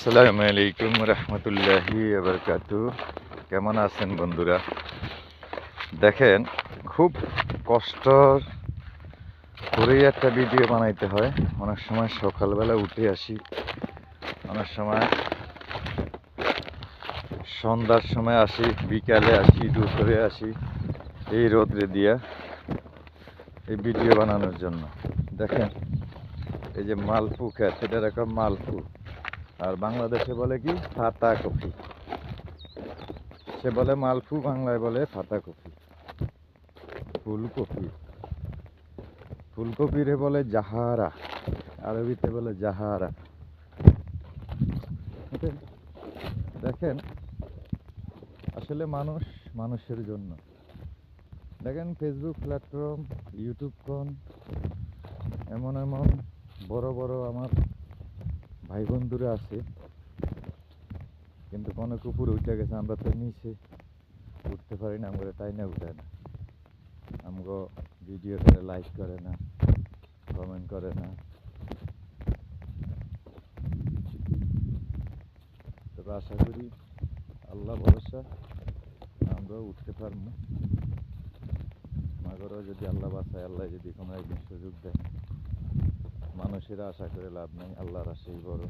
আসসালামু আলাইকুম রহমতুল্লাহি বারাকাতু। কেমন আছেন বন্ধুরা? দেখেন, খুব কষ্ট করেই একটা ভিডিও বানাইতে হয়। অনেক সময় সকালবেলা উঠে আসি, অনেক সময় সন্ধ্যার সময় আসি, বিকালে আসি, দুপুরে আসি, এই রোদ্রে দিয়া এই ভিডিও বানানোর জন্য। দেখেন, এই যে মালফু খেত, এটা এরকম মালফু, আর বাংলাদেশে বলে কি পাতা কফি। সে বলে মালফু, বাংলায় বলে পাতা কফি। ফুলকপি, ফুলকপিরে বলে জাহারা, আরবিতে বলে জাহারা। দেখেন, আসলে মানুষ মানুষের জন্য। দেখেন, ফেসবুক প্ল্যাটফর্ম, ইউটিউব কোন এমন এমন বড় বড় আমার ভাই বন্ধুরা আছে, কিন্তু অনেক উপরে উঠে গেছে, আমরা তো নিচে উঠতে পারি না। আমরা তাই না উঠে না, আমগো ভিডিও করে লাইক করে না, কমেন্ট করে না। তবে আশা করি আল্লাহ ভরসা আমরাও উঠতে পারবো। মাগরও যদি আল্লাহ বাঁচায়, আল্লাহ যদি কোনো একদিন সুযোগ দেয়, মানুষেরা আশা করে লাভ নেই, আল্লাহর আশাই বড়।